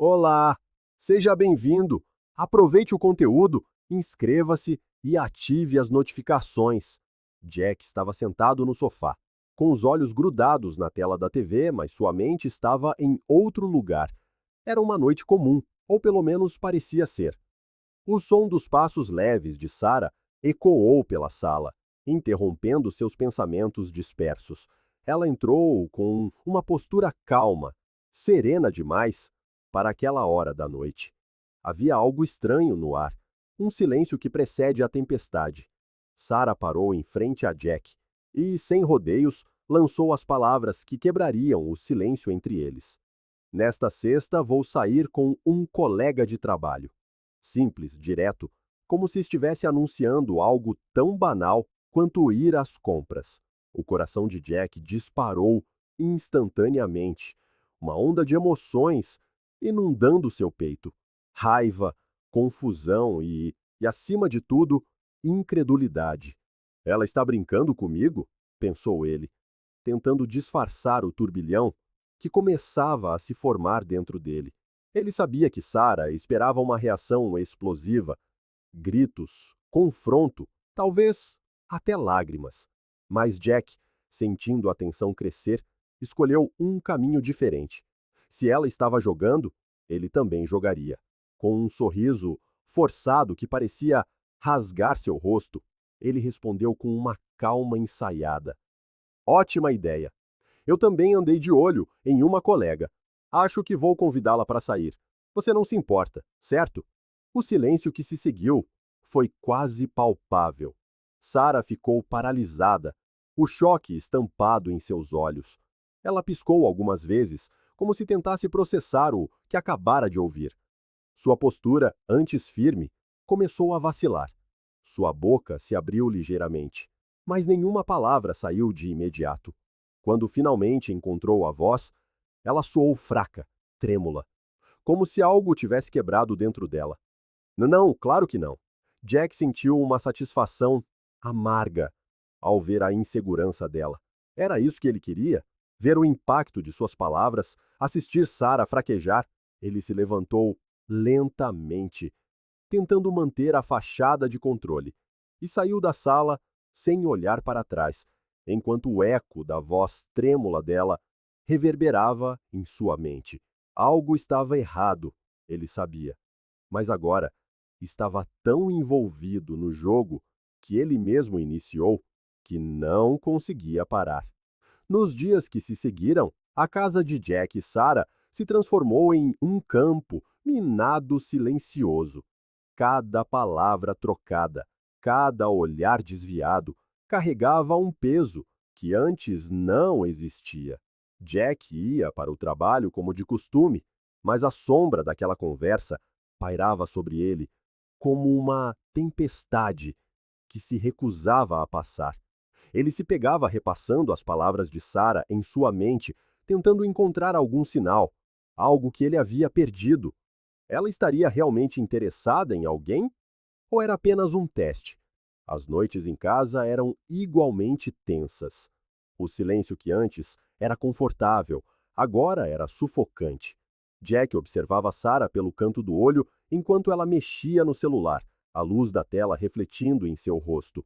Olá, seja bem-vindo. Aproveite o conteúdo, inscreva-se e ative as notificações. Jack estava sentado no sofá, com os olhos grudados na tela da TV, mas sua mente estava em outro lugar. Era uma noite comum, ou pelo menos parecia ser. O som dos passos leves de Sarah ecoou pela sala, interrompendo seus pensamentos dispersos. Ela entrou com uma postura calma, serena demais para aquela hora da noite. Havia algo estranho no ar, um silêncio que precede a tempestade. Sarah parou em frente a Jack e, sem rodeios, lançou as palavras que quebrariam o silêncio entre eles. Nesta sexta, vou sair com um colega de trabalho. Simples, direto, como se estivesse anunciando algo tão banal quanto ir às compras. O coração de Jack disparou instantaneamente. Uma onda de emoções inundando seu peito. Raiva, confusão e, acima de tudo, incredulidade. Ela está brincando comigo? Pensou ele, tentando disfarçar o turbilhão que começava a se formar dentro dele. Ele sabia que Sarah esperava uma reação explosiva, gritos, confronto, talvez até lágrimas. Mas Jack, sentindo a tensão crescer, escolheu um caminho diferente. Se ela estava jogando, ele também jogaria. Com um sorriso forçado que parecia rasgar seu rosto, ele respondeu com uma calma ensaiada. Ótima ideia! Eu também andei de olho em uma colega. Acho que vou convidá-la para sair. Você não se importa, certo? O silêncio que se seguiu foi quase palpável. Sarah ficou paralisada, o choque estampado em seus olhos. Ela piscou algumas vezes, como se tentasse processar o que acabara de ouvir. Sua postura, antes firme, começou a vacilar. Sua boca se abriu ligeiramente, mas nenhuma palavra saiu de imediato. Quando finalmente encontrou a voz, ela soou fraca, trêmula, como se algo tivesse quebrado dentro dela. Não, claro que não. Jack sentiu uma satisfação amarga ao ver a insegurança dela. Era isso que ele queria? Ver o impacto de suas palavras, assistir Sarah fraquejar. Ele se levantou lentamente, tentando manter a fachada de controle, e saiu da sala sem olhar para trás, enquanto o eco da voz trêmula dela reverberava em sua mente. Algo estava errado, ele sabia, mas agora estava tão envolvido no jogo que ele mesmo iniciou que não conseguia parar. Nos dias que se seguiram, a casa de Jack e Sarah se transformou em um campo minado silencioso. Cada palavra trocada, cada olhar desviado, carregava um peso que antes não existia. Jack ia para o trabalho como de costume, mas a sombra daquela conversa pairava sobre ele como uma tempestade que se recusava a passar. Ele se pegava repassando as palavras de Sarah em sua mente, tentando encontrar algum sinal, algo que ele havia perdido. Ela estaria realmente interessada em alguém? Ou era apenas um teste? As noites em casa eram igualmente tensas. O silêncio que antes era confortável, agora era sufocante. Jack observava Sarah pelo canto do olho enquanto ela mexia no celular, a luz da tela refletindo em seu rosto.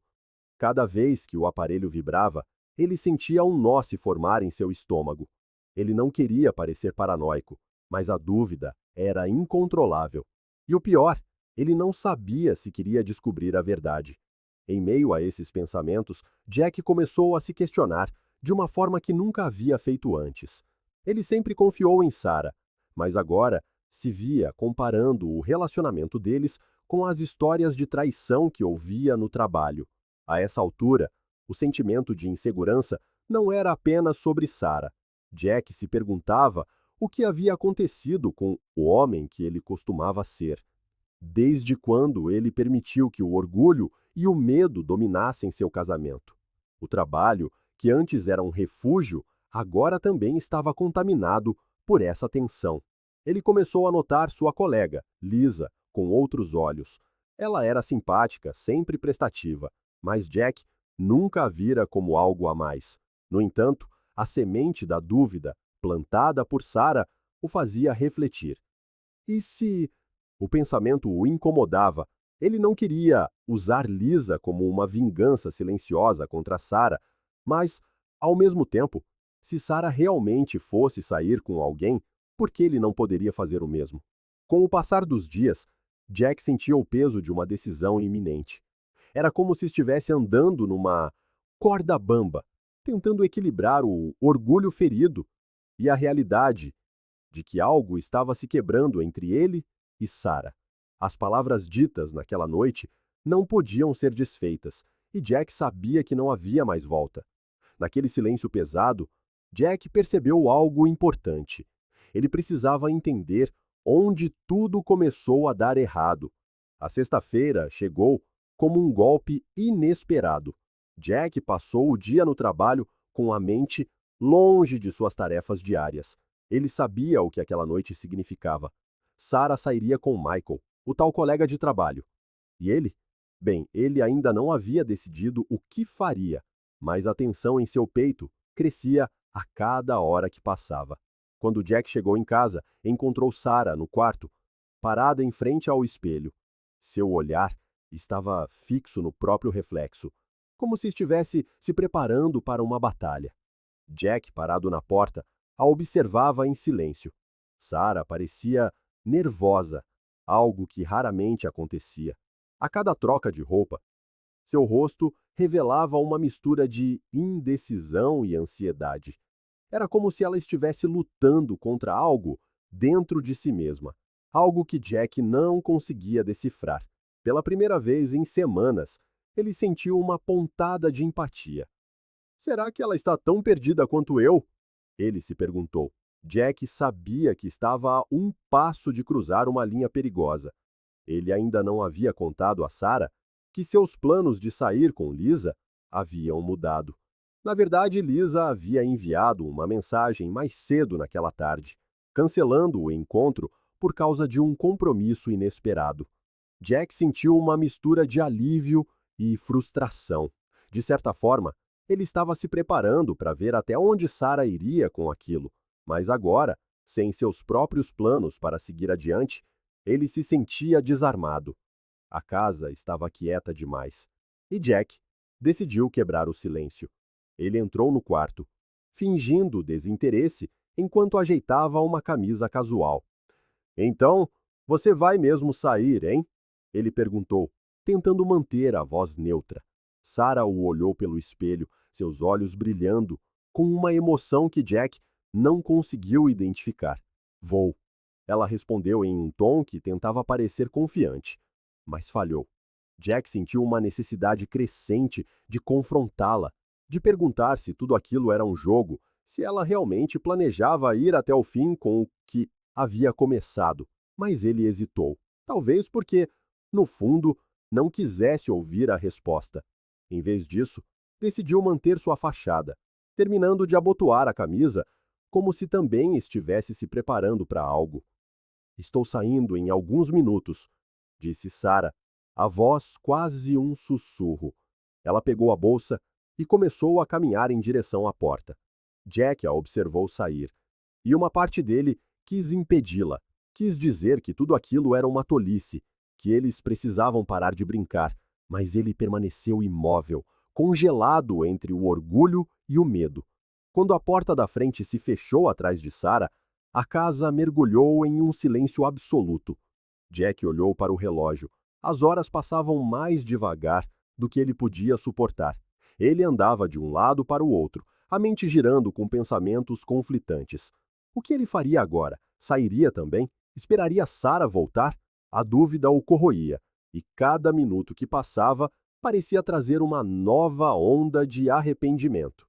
Cada vez que o aparelho vibrava, ele sentia um nó se formar em seu estômago. Ele não queria parecer paranoico, mas a dúvida era incontrolável. E o pior, ele não sabia se queria descobrir a verdade. Em meio a esses pensamentos, Jack começou a se questionar de uma forma que nunca havia feito antes. Ele sempre confiou em Sarah, mas agora se via comparando o relacionamento deles com as histórias de traição que ouvia no trabalho. A essa altura, o sentimento de insegurança não era apenas sobre Sarah. Jack se perguntava o que havia acontecido com o homem que ele costumava ser. Desde quando ele permitiu que o orgulho e o medo dominassem seu casamento? O trabalho, que antes era um refúgio, agora também estava contaminado por essa tensão. Ele começou a notar sua colega, Lisa, com outros olhos. Ela era simpática, sempre prestativa, mas Jack nunca a vira como algo a mais. No entanto, a semente da dúvida, plantada por Sarah, o fazia refletir. E se... O pensamento o incomodava. Ele não queria usar Lisa como uma vingança silenciosa contra Sarah, mas, ao mesmo tempo, se Sarah realmente fosse sair com alguém, por que ele não poderia fazer o mesmo? Com o passar dos dias, Jack sentia o peso de uma decisão iminente. Era como se estivesse andando numa corda bamba, tentando equilibrar o orgulho ferido e a realidade de que algo estava se quebrando entre ele e Sarah. As palavras ditas naquela noite não podiam ser desfeitas, e Jack sabia que não havia mais volta. Naquele silêncio pesado, Jack percebeu algo importante. Ele precisava entender onde tudo começou a dar errado. A sexta-feira chegou como um golpe inesperado. Jack passou o dia no trabalho com a mente longe de suas tarefas diárias. Ele sabia o que aquela noite significava. Sarah sairia com Michael, o tal colega de trabalho. E ele? Bem, ele ainda não havia decidido o que faria, mas a tensão em seu peito crescia a cada hora que passava. Quando Jack chegou em casa, encontrou Sarah no quarto, parada em frente ao espelho. Seu olhar estava fixo no próprio reflexo, como se estivesse se preparando para uma batalha. Jack, parado na porta, a observava em silêncio. Sarah parecia nervosa, algo que raramente acontecia. A cada troca de roupa, seu rosto revelava uma mistura de indecisão e ansiedade. Era como se ela estivesse lutando contra algo dentro de si mesma, algo que Jack não conseguia decifrar. Pela primeira vez em semanas, ele sentiu uma pontada de empatia. Será que ela está tão perdida quanto eu? Ele se perguntou. Jack sabia que estava a um passo de cruzar uma linha perigosa. Ele ainda não havia contado a Sarah que seus planos de sair com Lisa haviam mudado. Na verdade, Lisa havia enviado uma mensagem mais cedo naquela tarde, cancelando o encontro por causa de um compromisso inesperado. Jack sentiu uma mistura de alívio e frustração. De certa forma, ele estava se preparando para ver até onde Sarah iria com aquilo, mas agora, sem seus próprios planos para seguir adiante, ele se sentia desarmado. A casa estava quieta demais. E Jack decidiu quebrar o silêncio. Ele entrou no quarto, fingindo desinteresse enquanto ajeitava uma camisa casual. Então, você vai mesmo sair, hein? Ele perguntou, tentando manter a voz neutra. Sarah o olhou pelo espelho, seus olhos brilhando, com uma emoção que Jack não conseguiu identificar. Vou. Ela respondeu em um tom que tentava parecer confiante, mas falhou. Jack sentiu uma necessidade crescente de confrontá-la, de perguntar se tudo aquilo era um jogo, se ela realmente planejava ir até o fim com o que havia começado. Mas ele hesitou, talvez porque, no fundo, não quisesse ouvir a resposta. Em vez disso, decidiu manter sua fachada, terminando de abotoar a camisa como se também estivesse se preparando para algo. Estou saindo em alguns minutos, disse Sarah, a voz quase um sussurro. Ela pegou a bolsa e começou a caminhar em direção à porta. Jack a observou sair, e uma parte dele quis impedi-la. Quis dizer que tudo aquilo era uma tolice, que eles precisavam parar de brincar, mas ele permaneceu imóvel, congelado entre o orgulho e o medo. Quando a porta da frente se fechou atrás de Sarah, a casa mergulhou em um silêncio absoluto. Jack olhou para o relógio. As horas passavam mais devagar do que ele podia suportar. Ele andava de um lado para o outro, a mente girando com pensamentos conflitantes. O que ele faria agora? Sairia também? Esperaria Sarah voltar? A dúvida o corroía, e cada minuto que passava parecia trazer uma nova onda de arrependimento.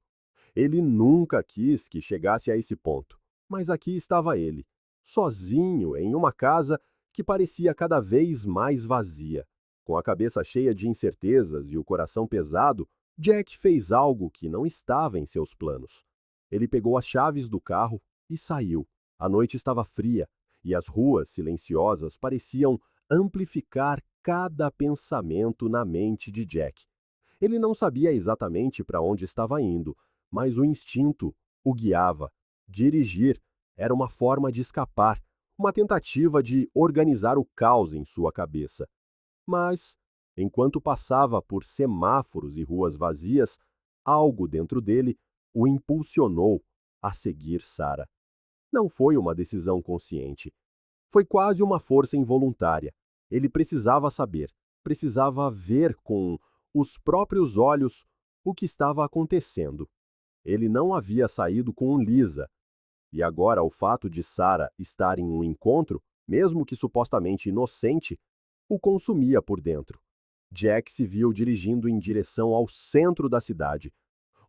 Ele nunca quis que chegasse a esse ponto, mas aqui estava ele, sozinho em uma casa que parecia cada vez mais vazia. Com a cabeça cheia de incertezas e o coração pesado, Jack fez algo que não estava em seus planos. Ele pegou as chaves do carro e saiu. A noite estava fria e as ruas silenciosas pareciam amplificar cada pensamento na mente de Jack. Ele não sabia exatamente para onde estava indo, mas o instinto o guiava. Dirigir era uma forma de escapar, uma tentativa de organizar o caos em sua cabeça. Mas, enquanto passava por semáforos e ruas vazias, algo dentro dele o impulsionou a seguir Sarah. Não foi uma decisão consciente. Foi quase uma força involuntária. Ele precisava saber, precisava ver com os próprios olhos o que estava acontecendo. Ele não havia saído com Lisa, e agora o fato de Sarah estar em um encontro, mesmo que supostamente inocente, o consumia por dentro. Jack se viu dirigindo em direção ao centro da cidade,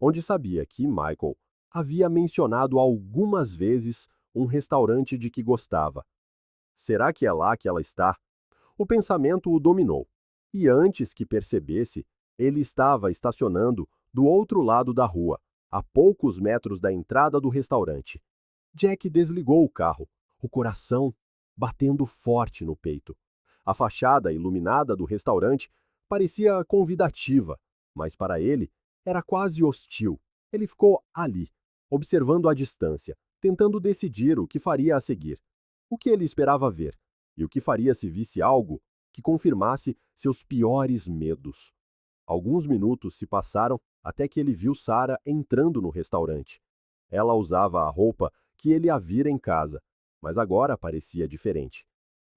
onde sabia que Michael havia mencionado algumas vezes um restaurante de que gostava. Será que é lá que ela está? O pensamento o dominou, e antes que percebesse, ele estava estacionando do outro lado da rua, a poucos metros da entrada do restaurante. Jack desligou o carro, o coração batendo forte no peito. A fachada iluminada do restaurante parecia convidativa, mas para ele era quase hostil. Ele ficou ali, observando à distância, tentando decidir o que faria a seguir, o que ele esperava ver, e o que faria se visse algo que confirmasse seus piores medos. Alguns minutos se passaram até que ele viu Sarah entrando no restaurante. Ela usava a roupa que ele a vira em casa, mas agora parecia diferente.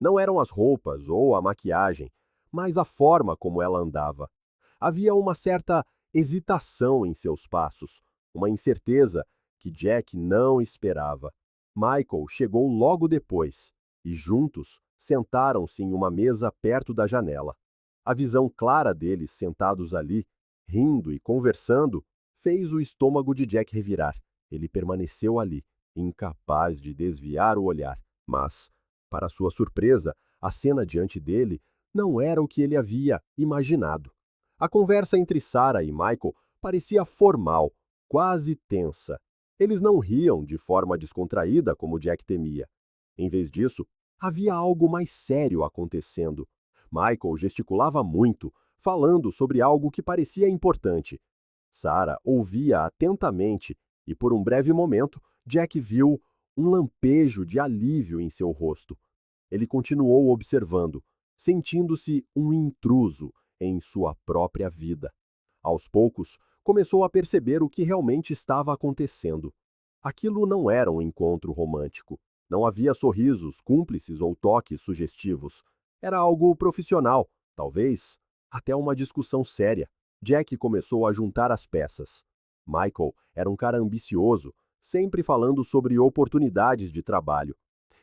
Não eram as roupas ou a maquiagem, mas a forma como ela andava. Havia uma certa hesitação em seus passos, uma incerteza que Jack não esperava. Michael chegou logo depois, e juntos sentaram-se em uma mesa perto da janela. A visão clara deles sentados ali, rindo e conversando, fez o estômago de Jack revirar. Ele permaneceu ali, incapaz de desviar o olhar. Mas, para sua surpresa, a cena diante dele não era o que ele havia imaginado. A conversa entre Sarah e Michael parecia formal, quase tensa. Eles não riam de forma descontraída como Jack temia. Em vez disso, havia algo mais sério acontecendo. Michael gesticulava muito, falando sobre algo que parecia importante. Sarah ouvia atentamente e, por um breve momento, Jack viu um lampejo de alívio em seu rosto. Ele continuou observando, sentindo-se um intruso em sua própria vida. Aos poucos, começou a perceber o que realmente estava acontecendo. Aquilo não era um encontro romântico. Não havia sorrisos cúmplices ou toques sugestivos. Era algo profissional, talvez até uma discussão séria. Jack começou a juntar as peças. Michael era um cara ambicioso, sempre falando sobre oportunidades de trabalho.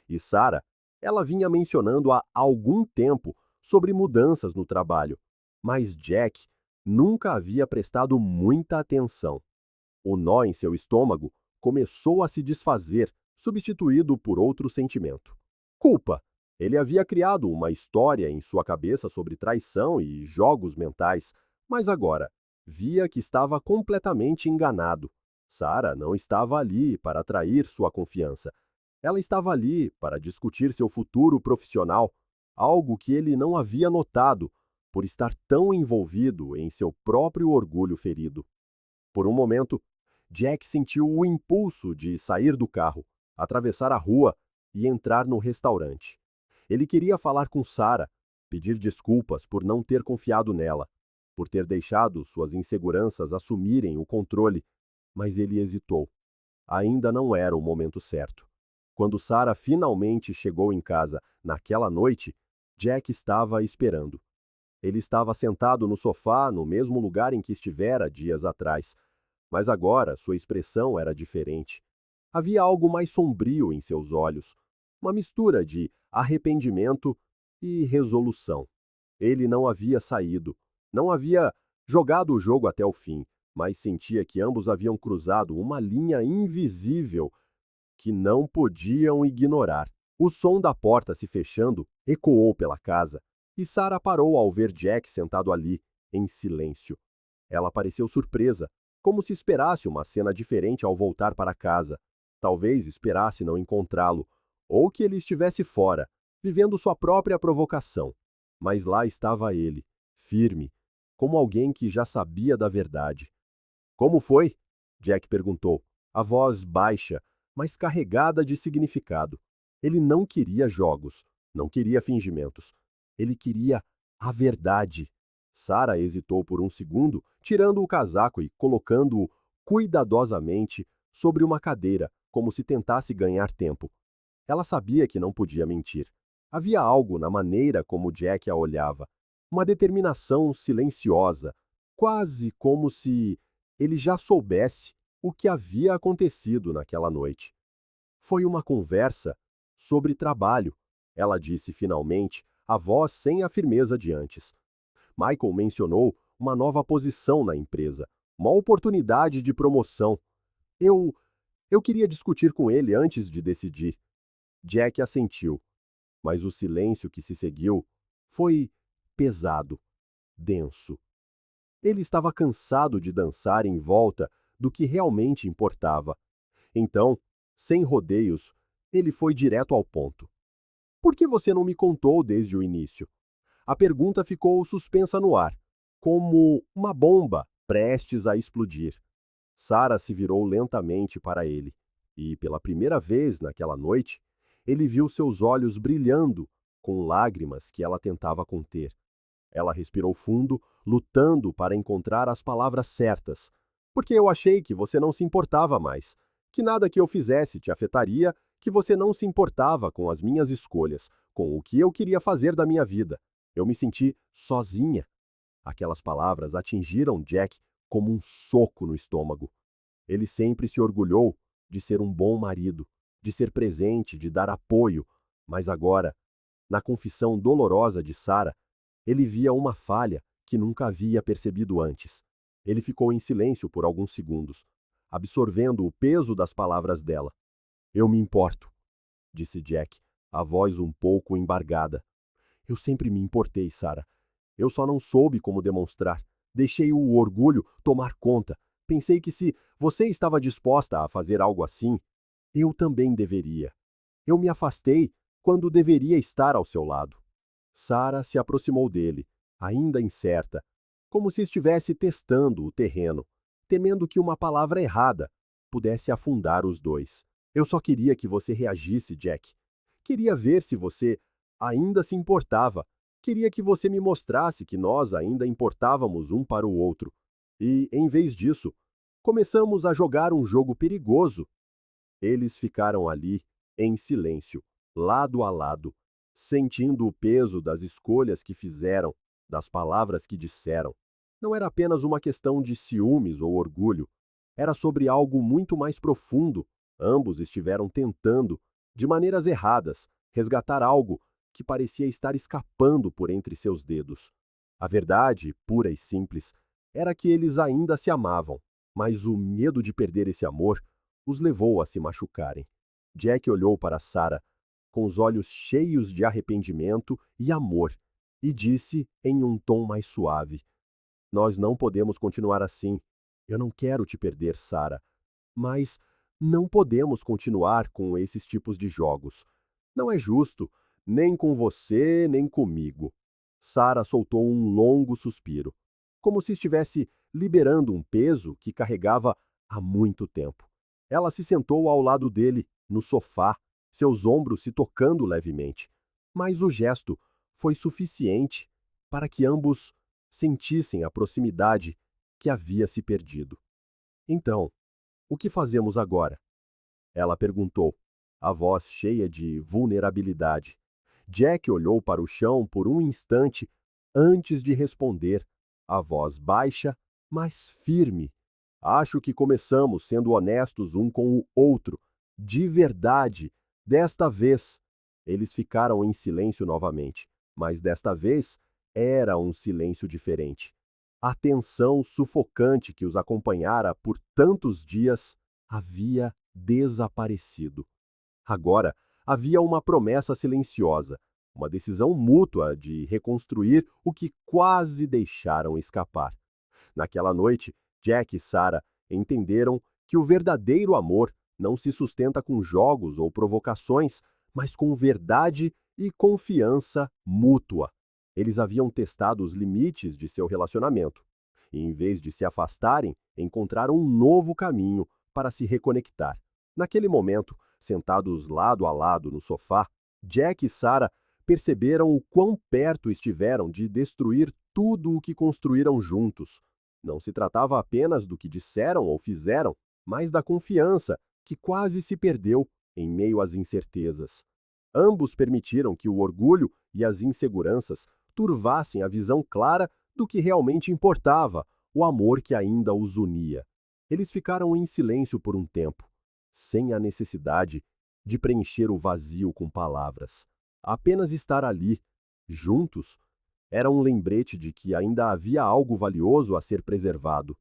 E Sarah, ela vinha mencionando há algum tempo sobre mudanças no trabalho. Mas Jack nunca havia prestado muita atenção. O nó em seu estômago começou a se desfazer, substituído por outro sentimento. Culpa. Ele havia criado uma história em sua cabeça sobre traição e jogos mentais, mas agora via que estava completamente enganado. Sarah não estava ali para atrair sua confiança. Ela estava ali para discutir seu futuro profissional, algo que ele não havia notado por estar tão envolvido em seu próprio orgulho ferido. Por um momento, Jack sentiu o impulso de sair do carro, atravessar a rua e entrar no restaurante. Ele queria falar com Sarah, pedir desculpas por não ter confiado nela, por ter deixado suas inseguranças assumirem o controle, mas ele hesitou. Ainda não era o momento certo. Quando Sarah finalmente chegou em casa naquela noite, Jack estava esperando. Ele estava sentado no sofá, no mesmo lugar em que estivera dias atrás, mas agora sua expressão era diferente. Havia algo mais sombrio em seus olhos, uma mistura de arrependimento e resolução. Ele não havia saído, não havia jogado o jogo até o fim, mas sentia que ambos haviam cruzado uma linha invisível que não podiam ignorar. O som da porta se fechando ecoou pela casa, e Sarah parou ao ver Jack sentado ali, em silêncio. Ela pareceu surpresa, como se esperasse uma cena diferente ao voltar para casa. Talvez esperasse não encontrá-lo, ou que ele estivesse fora, vivendo sua própria provocação. Mas lá estava ele, firme, como alguém que já sabia da verdade. Como foi? Jack perguntou, a voz baixa, mas carregada de significado. Ele não queria jogos, não queria fingimentos. Ele queria a verdade. Sarah hesitou por um segundo, tirando o casaco e colocando-o cuidadosamente sobre uma cadeira, como se tentasse ganhar tempo. Ela sabia que não podia mentir. Havia algo na maneira como Jack a olhava, uma determinação silenciosa, quase como se ele já soubesse o que havia acontecido naquela noite. Foi uma conversa sobre trabalho, ela disse finalmente, a voz sem a firmeza de antes. Michael mencionou uma nova posição na empresa, uma oportunidade de promoção. Eu, eu queria discutir com ele antes de decidir. Jack assentiu, mas o silêncio que se seguiu foi pesado, denso. Ele estava cansado de dançar em volta do que realmente importava. Então, sem rodeios, ele foi direto ao ponto. Por que você não me contou desde o início? A pergunta ficou suspensa no ar, como uma bomba prestes a explodir. Sarah se virou lentamente para ele, e, pela primeira vez naquela noite, ele viu seus olhos brilhando com lágrimas que ela tentava conter. Ela respirou fundo, lutando para encontrar as palavras certas. Porque eu achei que você não se importava mais, que nada que eu fizesse te afetaria, que você não se importava com as minhas escolhas, com o que eu queria fazer da minha vida. Eu me senti sozinha. Aquelas palavras atingiram Jack como um soco no estômago. Ele sempre se orgulhou de ser um bom marido, de ser presente, de dar apoio, mas agora, na confissão dolorosa de Sarah, ele via uma falha que nunca havia percebido antes. Ele ficou em silêncio por alguns segundos, absorvendo o peso das palavras dela. Eu me importo, disse Jack, a voz um pouco embargada. Eu sempre me importei, Sarah. Eu só não soube como demonstrar. Deixei o orgulho tomar conta. Pensei que se você estava disposta a fazer algo assim, eu também deveria. Eu me afastei quando deveria estar ao seu lado. Sarah se aproximou dele, ainda incerta, como se estivesse testando o terreno, temendo que uma palavra errada pudesse afundar os dois. Eu só queria que você reagisse, Jack. Queria ver se você ainda se importava. Queria que você me mostrasse que nós ainda importávamos um para o outro. E, em vez disso, começamos a jogar um jogo perigoso. Eles ficaram ali, em silêncio, lado a lado, sentindo o peso das escolhas que fizeram, das palavras que disseram. Não era apenas uma questão de ciúmes ou orgulho. Era sobre algo muito mais profundo. Ambos estiveram tentando, de maneiras erradas, resgatar algo que parecia estar escapando por entre seus dedos. A verdade, pura e simples, era que eles ainda se amavam, mas o medo de perder esse amor os levou a se machucarem. Jack olhou para Sarah com os olhos cheios de arrependimento e amor e disse em um tom mais suave: Nós não podemos continuar assim. Eu não quero te perder, Sarah, mas não podemos continuar com esses tipos de jogos. Não é justo, nem com você, nem comigo. Sarah soltou um longo suspiro, como se estivesse liberando um peso que carregava há muito tempo. Ela se sentou ao lado dele, no sofá, seus ombros se tocando levemente. Mas o gesto foi suficiente para que ambos sentissem a proximidade que havia se perdido. Então, o que fazemos agora? Ela perguntou, a voz cheia de vulnerabilidade. Jack olhou para o chão por um instante antes de responder, a voz baixa, mas firme. Acho que começamos sendo honestos um com o outro, de verdade, desta vez. Eles ficaram em silêncio novamente, mas desta vez era um silêncio diferente. A tensão sufocante que os acompanhara por tantos dias havia desaparecido. Agora havia uma promessa silenciosa, uma decisão mútua de reconstruir o que quase deixaram escapar. Naquela noite, Jack e Sarah entenderam que o verdadeiro amor não se sustenta com jogos ou provocações, mas com verdade e confiança mútua. Eles haviam testado os limites de seu relacionamento e, em vez de se afastarem, encontraram um novo caminho para se reconectar. Naquele momento, sentados lado a lado no sofá, Jack e Sarah perceberam o quão perto estiveram de destruir tudo o que construíram juntos. Não se tratava apenas do que disseram ou fizeram, mas da confiança, que quase se perdeu em meio às incertezas. Ambos permitiram que o orgulho e as inseguranças turvassem a visão clara do que realmente importava, o amor que ainda os unia. Eles ficaram em silêncio por um tempo, sem a necessidade de preencher o vazio com palavras. Apenas estar ali, juntos, era um lembrete de que ainda havia algo valioso a ser preservado.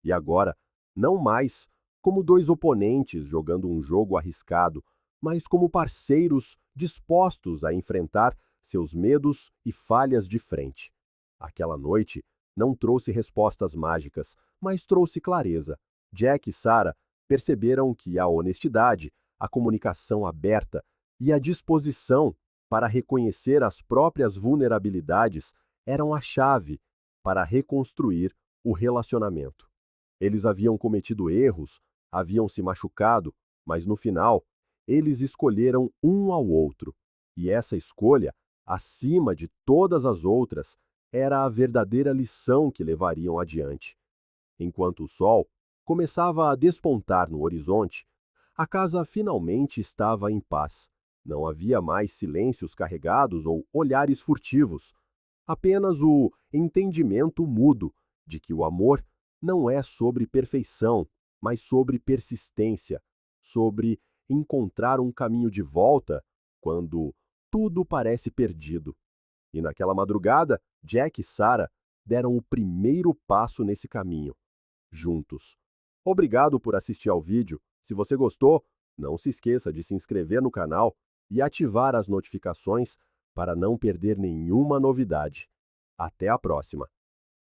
E agora, não mais como dois oponentes jogando um jogo arriscado, mas como parceiros dispostos a enfrentar seus medos e falhas de frente. Aquela noite não trouxe respostas mágicas, mas trouxe clareza. Jack e Sarah perceberam que a honestidade, a comunicação aberta e a disposição para reconhecer as próprias vulnerabilidades eram a chave para reconstruir o relacionamento. Eles haviam cometido erros, haviam se machucado, mas no final, eles escolheram um ao outro. E essa escolha, acima de todas as outras, era a verdadeira lição que levariam adiante. Enquanto o sol começava a despontar no horizonte, a casa finalmente estava em paz. Não havia mais silêncios carregados ou olhares furtivos, apenas o entendimento mudo de que o amor não é sobre perfeição, mas sobre persistência, sobre encontrar um caminho de volta quando tudo parece perdido. E naquela madrugada, Jack e Sarah deram o primeiro passo nesse caminho, juntos. Obrigado por assistir ao vídeo. Se você gostou, não se esqueça de se inscrever no canal e ativar as notificações para não perder nenhuma novidade. Até a próxima!